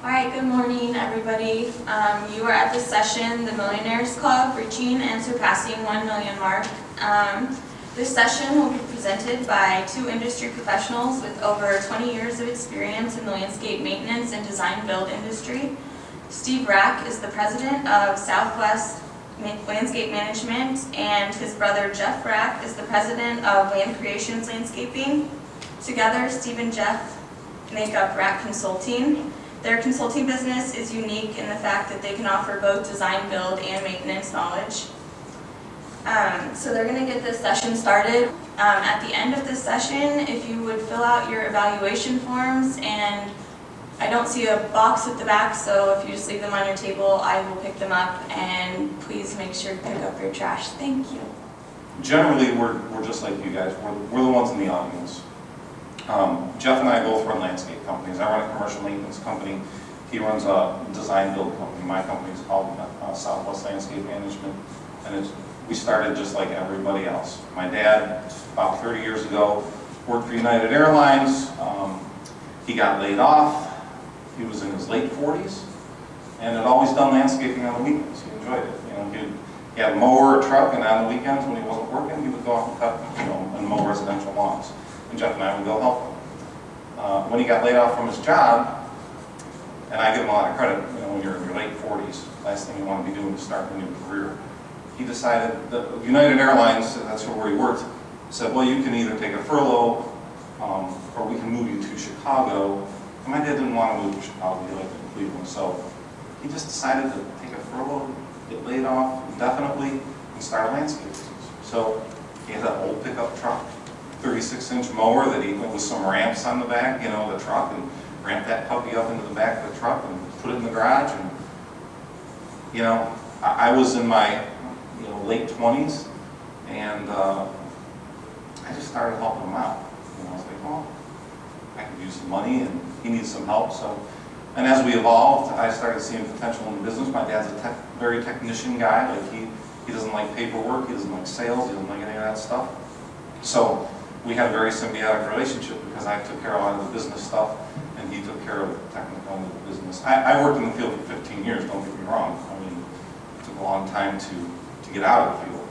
All right, good morning, everybody. You are at the session, the Millionaires Club, Reaching and Surpassing 1 Million Mark. This session will be presented by two industry professionals with over 20 years of experience in the landscape maintenance and design build industry. Steve Rack is the president of Southwest Landscape Management, and his brother Jeff Rack is the president of Land Creations Landscaping. Together, Steve and Jeff make up Rack Consulting. Their consulting business is unique in the fact that they can offer both design, build, and maintenance knowledge. So they're going to get this session started. At the end of this session, if you would fill out your evaluation forms, and I don't see a box at the back, so if you just leave them on your table, I will pick them up, and please make sure to pick up your trash. Thank you. Generally, we're just like you guys. We're the ones in the audience. Jeff and I both run landscape companies. I run a commercial maintenance company. He runs a design build company. My company is called Southwest Landscape Management, and we started just like everybody else. My dad, about 30 years ago, worked for United Airlines. He got laid off. He was in his late 40s, and had always done landscaping on the weekends. He enjoyed it. He had a mower or truck, and on the weekends when he wasn't working, he would go out and cut, and mow residential lawns. And Jeff and I would go help him. When he got laid off from his job, and I give him a lot of credit, when you're in your late 40s, last thing you want to be doing is start a new career. He decided that United Airlines, that's where he worked, said, well, you can either take a furlough, or we can move you to Chicago. And my dad didn't want to move to Chicago, he lived in Cleveland, so he just decided to take a furlough, get laid off indefinitely, and start a landscape business. So he had that old pickup truck, 36-inch mower that he went with some ramps on the back, the truck, and ramped that puppy up into the back of the truck and put it in the garage. And I was in my late 20s, and I just started helping him out. I was like, well, I could use some money, and he needs some help. And as we evolved, I started seeing potential in the business. My dad's a very technician guy. Like he doesn't like paperwork, he doesn't like sales, he doesn't like any of that stuff. So we had a very symbiotic relationship because I took care of a lot of the business stuff, and he took care of the technical end of the business. I worked in the field for 15 years, don't get me wrong. It took a long time to get out of the field.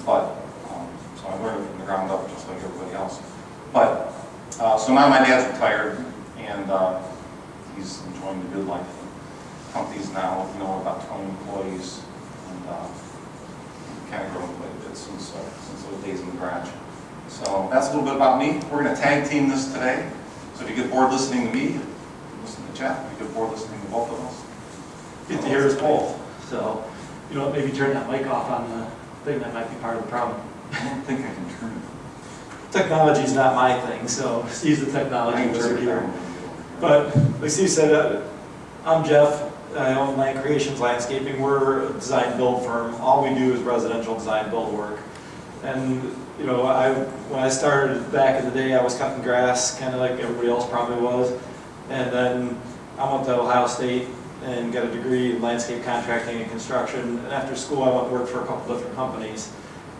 But, so I learned it from the ground up just like everybody else. But, so now my dad's retired, and he's enjoying the good life. The company's now, about 20 employees, and kind of grown quite a bit since those days in the garage. So that's a little bit about me. We're going to tag team this today. So if you get bored listening to me, listen to Jeff. If you get bored listening to both of us, get to hear us both. So, maybe turn that mic off on the thing. That might be part of the problem. I don't think I can turn it. Technology's not my thing, so Steve's the technology wizard here. But like Steve said, I'm Jeff. I own Land Creations Landscaping. We're a design build firm. All we do is residential design build work. And when I started back in the day, I was cutting grass, kind of like everybody else probably was. And then I went to Ohio State and got a degree in landscape contracting and construction. And after school, I went to work for a couple different companies.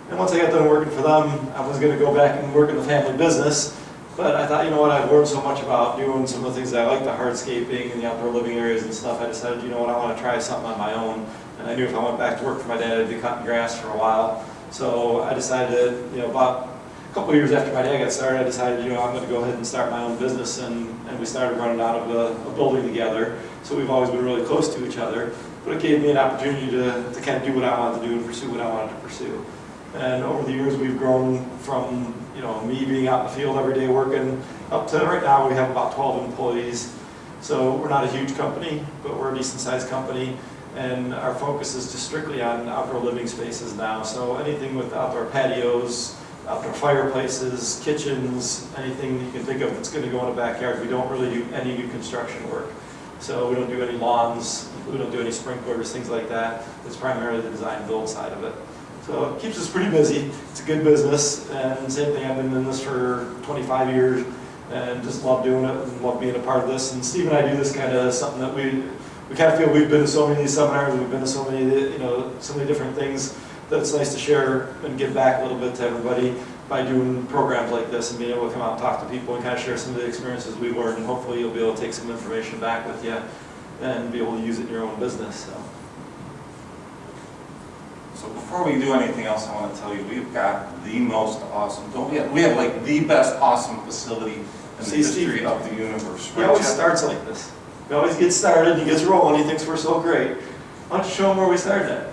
And once I got done working for them, I was going to go back and work in the family business. But I thought, I've learned so much about doing some of the things that I like, the hardscaping and the outdoor living areas and stuff. I decided, I want to try something on my own. And I knew if I went back to work for my dad, I'd be cutting grass for a while. So I decided, about a couple of years after my dad got started, I decided, I'm going to go ahead and start my own business, and we started running out of a building together. So we've always been really close to each other, but it gave me an opportunity to kind of do what I wanted to do and pursue what I wanted to pursue. And over the years, we've grown from, me being out in the field every day working, up to right now we have about 12 employees. So we're not a huge company, but we're a decent sized company. And our focus is just strictly on outdoor living spaces now. So anything with outdoor patios, outdoor fireplaces, kitchens, anything you can think of that's going to go in a backyard. We don't really do any new construction work. So we don't do any lawns, we don't do any sprinklers, things like that. It's primarily the design build side of it. So it keeps us pretty busy. It's a good business, and same thing, I've been in this for 25 years and just love doing it and love being a part of this. And Steve and I do this kind of something that we kind of feel we've been to so many of these seminars, we've been to so many different things that it's nice to share and give back a little bit to everybody by doing programs like this and being able to come out and talk to people and kind of share some of the experiences we've learned, and hopefully you'll be able to take some information back with you. and be able to use it in your own business, so. So before we do anything else, I want to tell you, we've got the most awesome, don't we have like the best awesome facility in the history of the universe. He always starts like this. He always gets started, he gets rolling, he thinks we're so great. Why don't you show him where we started at?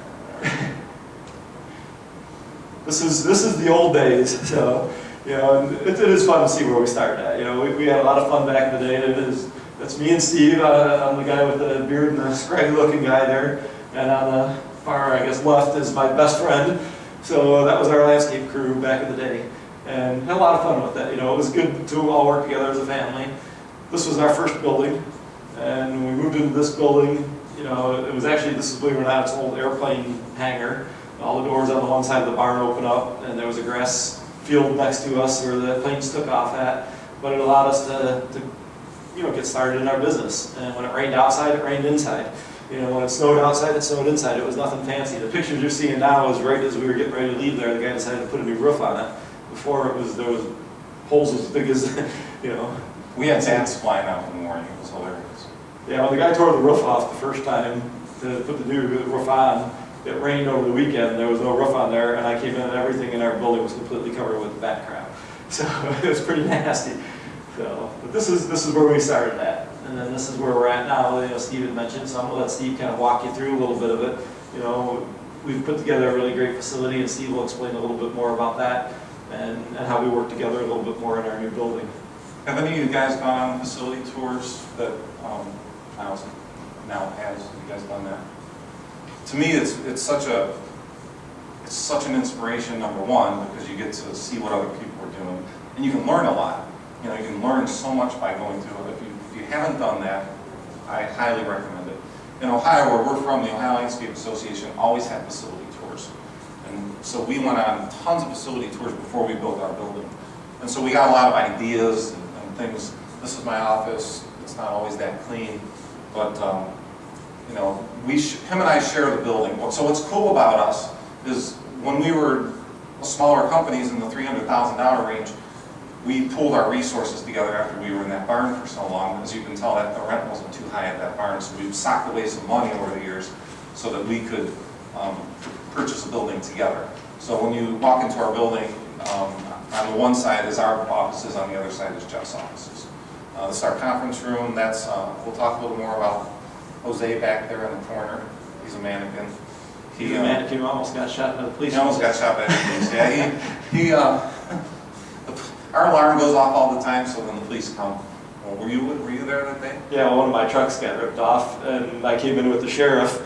This is the old days, so, you know, and it is fun to see where we started at. You know, we had a lot of fun back in the day. That's me and Steve. I'm the guy with the beard and the scraggy looking guy there. And on the far, I guess, left is my best friend. So that was our landscape crew back in the day. And had a lot of fun with that. You know, it was good to all work together as a family. This was our first building. And when we moved into this building, you know, it was actually, this is, believe it or not, it's an old airplane hangar. All the doors on the one side of the barn open up, and there was a grass field next to us where the planes took off at. But it allowed us to you know, get started in our business. And when it rained outside, it rained inside. You know, when it snowed outside, it snowed inside. It was nothing fancy. The pictures you're seeing now is right as we were getting ready to leave there, the guy decided to put a new roof on it. Before there was holes as big as, you know. We had ants flying out in the morning. It was hilarious. Yeah, when the guy tore the roof off the first time to put the new roof on, it rained over the weekend, there was no roof on there, and I came in and everything in our building was completely covered with bat crap. So it was pretty nasty. So, but this is where we started at. And then this is where we're at now. You know, Steve had mentioned, so I'm gonna let Steve kind of walk you through a little bit of it. You know, we've put together a really great facility, and Steve will explain a little bit more about that and how we work together a little bit more in our new building. Have any of you guys gone on facility tours that now has? Have you guys done that? To me, it's such an inspiration, number one, because you get to see what other people are doing, and you can learn a lot. You know, you can learn so much by going through it. If you haven't done that, I highly recommend it. In Ohio, where we're from, the Ohio Landscape Association always had facility tours, and so we went on tons of facility tours before we built our building, and so we got a lot of ideas and things. This is my office. It's not always that clean, but you know, him and I share the building. So what's cool about us is when we were smaller companies in the $300,000 range, we pooled our resources together after we were in that barn for so long. As you can tell, that the rent wasn't too high at that barn, so we've socked away some money over the years so that we could purchase a building together. So when you walk into our building, on the one side is our offices, on the other side is Jeff's offices. This is our conference room. That's we'll talk a little more about Jose back there in the corner. He's a mannequin. He's a mannequin who almost got shot by the police. He almost got shot by the police. Yeah, our alarm goes off all the time, so when the police come. Well, were you there that day? Yeah, one of my trucks got ripped off, and I came in with the sheriff.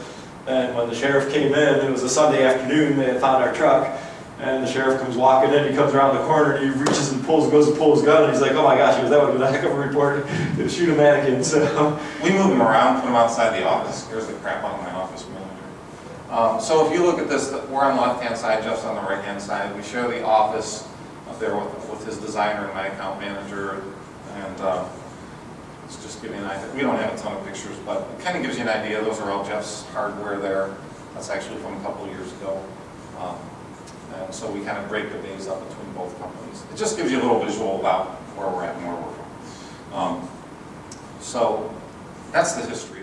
And when the sheriff came in, it was a Sunday afternoon. They had found our truck, and the sheriff comes walking in. He comes around the corner, and he reaches and goes to pull his gun, and he's like, "Oh my gosh, that would have been a heck of a report to shoot a mannequin." So we moved him around, put him outside the office. Scares the crap out of my office manager. So if you look at this, we're on the left-hand side, Jeff's on the right-hand side. We share the office up there with his designer and my account manager, and let's just give you an idea. We don't have a ton of pictures, but it kind of gives you an idea. Those are all Jeff's hardware there. That's actually from a couple of years ago. And so we kind of break the days up between both companies. It just gives you a little visual about where we're at and where we're from. So that's the history.